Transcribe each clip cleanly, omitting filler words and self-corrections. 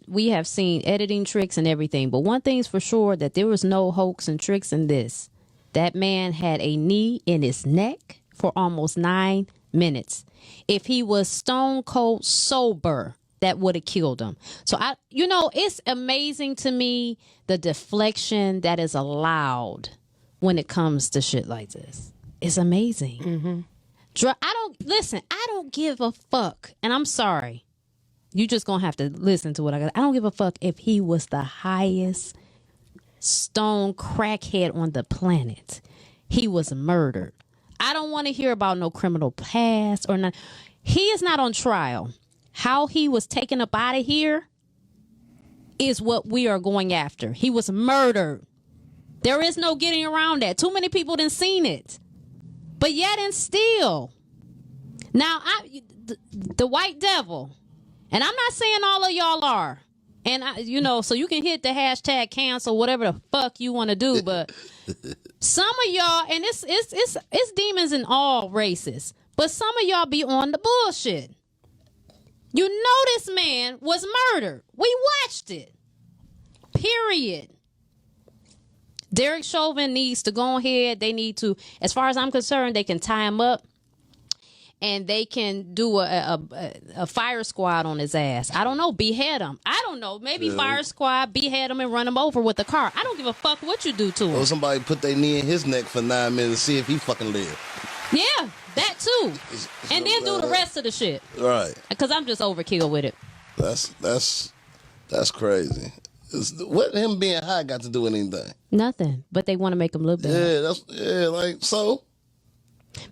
we have seen editing tricks and everything, but one thing's for sure, that there was no hoax and tricks in this. That man had a knee in his neck for almost 9 minutes. If he was stone cold sober, that would have killed him. So it's amazing to me the deflection that is allowed when it comes to shit like this. It's amazing. Mm-hmm. I don't give a fuck. And I'm sorry. You just gonna have to listen to what I got. I don't give a fuck if he was the highest stone crackhead on the planet. He was murdered. I don't want to hear about no criminal past or not. He is not on trial. How he was taken up out of here is what we are going after. He was murdered. There is no getting around that. Too many people didn't seen it. But yet and still. Now, the white devil, and I'm not saying all of y'all are. And, so you can hit the hashtag cancel, whatever the fuck you want to do. But some of y'all, and it's demons in all races, but some of y'all be on the bullshit. You know this man was murdered. We watched it. Period. Derek Chauvin needs to go ahead. They need to, as far as I'm concerned, they can tie him up. And they can do a fire squad on his ass. I don't know, behead him. I don't know, maybe fire squad, behead him and run him over with a car. I don't give a fuck what you do to him. Or somebody put their knee in his neck for 9 minutes and see if he fucking live. Yeah, that too. And then do the rest of the shit. Right. Because I'm just overkill with it. That's crazy. What him being high got to do with anything? Nothing. But they want to make him look bad. So.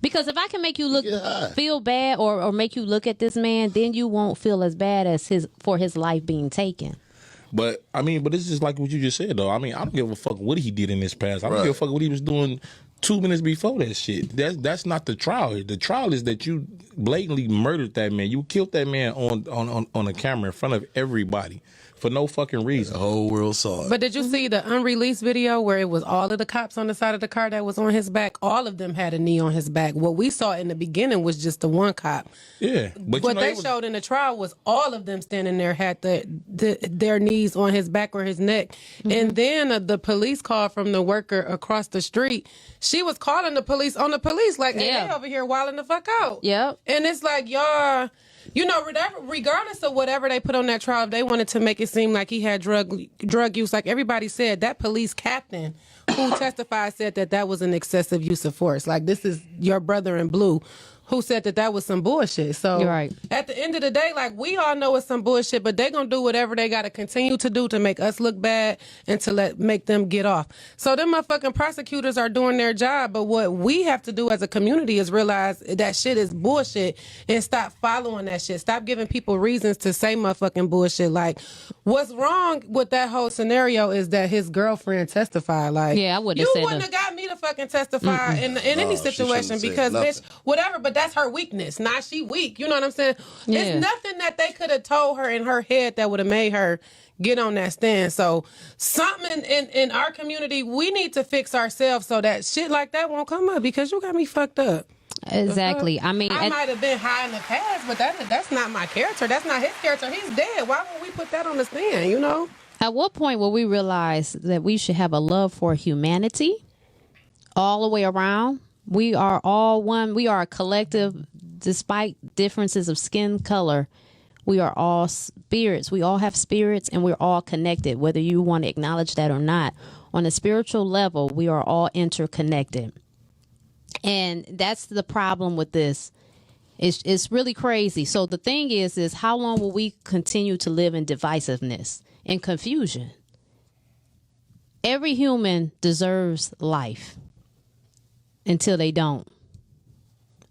Because if I can make you feel bad or make you look at this man, then you won't feel as bad as for his life being taken. But it's just like what you just said, though. I mean, I don't give a fuck what he did in his past. I don't give a fuck what he was doing 2 minutes before that shit. That's not the trial. The trial is that you blatantly murdered that man. You killed that man on a camera in front of everybody for no fucking reason. The whole world saw it. But did you see the unreleased video where it was all of the cops on the side of the car that was on his back? All of them had a knee on his back. What we saw in the beginning was just the one cop. Yeah. But what they showed in the trial was all of them standing there had their knees on his back or his neck. Mm-hmm. And then the police call from the worker across the street. She was calling the police on the police like, hey, they over here wilding the fuck out. Yep. And it's like, y'all... regardless of whatever they put on that trial, if they wanted to make it seem like he had drug use, like everybody said, that police captain who testified said that was an excessive use of force. Like, this is your brother in blue who said that was some bullshit. So right. At the end of the day, like, we all know it's some bullshit, but they gonna do whatever they gotta continue to do to make us look bad and to make them get off. So them motherfucking prosecutors are doing their job, but what we have to do as a community is realize that shit is bullshit and stop following that shit. Stop giving people reasons to say motherfucking bullshit. Like, what's wrong with that whole scenario is that his girlfriend testified. Like, yeah, I wouldn't you have wouldn't have got me to fucking testify in any situation because, bitch, whatever, but that's her weakness. Not she weak. You know what I'm saying? Yeah. It's nothing that they could have told her in her head that would have made her get on that stand. So something in our community, we need to fix ourselves so that shit like that won't come up because you got me fucked up. Exactly. I mean, I might have been high in the past, but that's not my character. That's not his character. He's dead. Why would we put that on the stand, you know? At what point will we realize that we should have a love for humanity all the way around? We are all one. We are a collective, despite differences of skin color. We are all spirits. We all have spirits and we're all connected, whether you want to acknowledge that or not. On a spiritual level, we are all interconnected. And that's the problem with this. It's really crazy. So the thing is how long will we continue to live in divisiveness and confusion? Every human deserves life until they don't.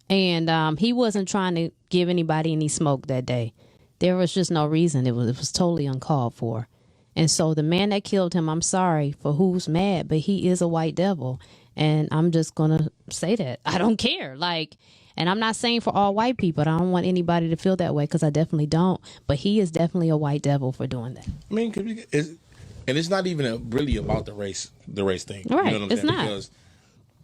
And he wasn't trying to give anybody any smoke that day. There was just no reason. It was totally uncalled for. And so the man that killed him, I'm sorry for who's mad, but he is a white devil. And I'm just going to say that. I don't care. And I'm not saying for all white people. I don't want anybody to feel that way because I definitely don't. But he is definitely a white devil for doing that. I mean, and it's not even really about the race thing. Right. You know what I'm it's saying? not. Because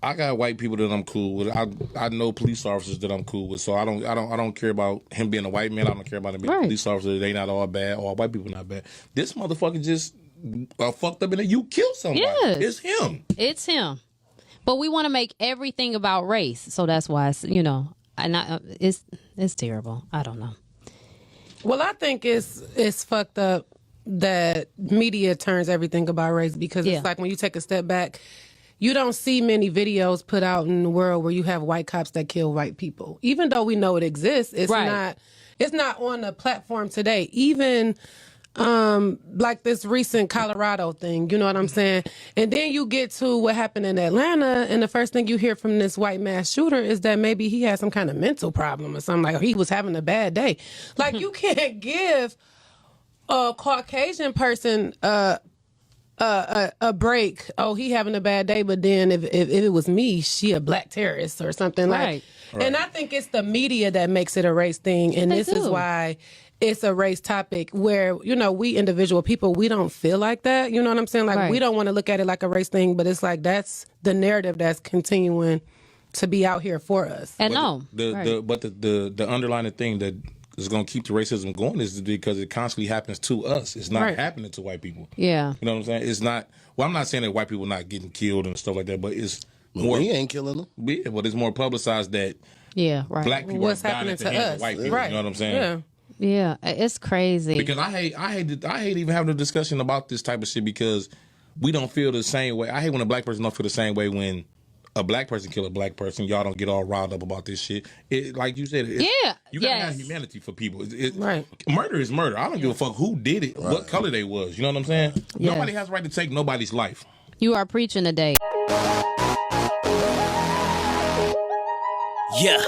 I got white people that I'm cool with. I know police officers that I'm cool with. So I don't care about him being a white man. I don't care about him being a police officer. They not all bad. All white people not bad. This motherfucker just fucked up and you killed somebody. Yes. It's him. It's him. But we want to make everything about race, so that's why it's, it's terrible. I don't know. Well, I think it's fucked up that media turns everything about race because it's like when you take a step back, you don't see many videos put out in the world where you have white cops that kill white people. Even though we know it exists, it's not on the platform today. Even like this recent Colorado thing, you know what I'm saying? And then you get to what happened in Atlanta, and the first thing you hear from this white mass shooter is that maybe he had some kind of mental problem or something, like he was having a bad day. Like, you can't give a Caucasian person a break. Oh, he having a bad day, but then if it was me, she a black terrorist or something like. And I think it's the media that makes it a race thing, and this is why it's a race topic where, we individual people, we don't feel like that. You know what I'm saying? Like, we don't want to look at it like a race thing, but it's like that's the narrative that's continuing to be out here for us. And the underlying thing that is going to keep the racism going is because it constantly happens to us. It's not happening to white people. Yeah. You know what I'm saying? It's not, well, I'm not saying that white people not getting killed and stuff like that, but it's more. We ain't killing them. Yeah, but it's more publicized that black people what's are dying happening at the to hands us. of white people. You know what I'm saying? Yeah, it's crazy. Because I hate even having a discussion about this type of shit because we don't feel the same way. I hate when a black person don't feel the same way when a black person kill a black person. Y'all don't get all riled up about this shit. It, like you said, you gotta have humanity for people. Murder is murder. I don't give a fuck who did it, what color they was. You know what I'm saying? Yes. Nobody has the right to take nobody's life. You are preaching today. Yeah.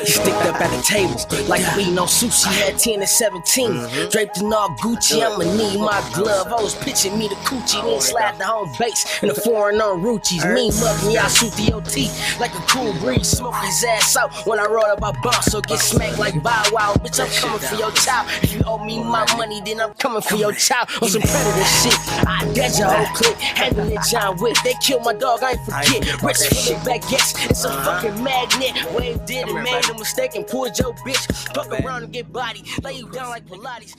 Sticked up at the table, like we eating on sushi at 10 and 17. Draped in all Gucci, I'ma need my glove. I was pitching me the coochie, then slide the home base. And the foreign on Ruchis. Mean mug me, I shoot the OT like a cool breeze. Smoke his ass out when I roll up my boss. So get smacked like Bow Wow. Bitch, I'm coming for your child. If you owe me my money, then I'm coming for your child. On some predator shit, I dead your whole clique. Handling John Wick, they killed my dog, I ain't forget. Rich for the baguettes, it's a fucking magnet. Wave did it, made a mistake and pulled your bitch. Fuck around and get body, lay you down like Pilates.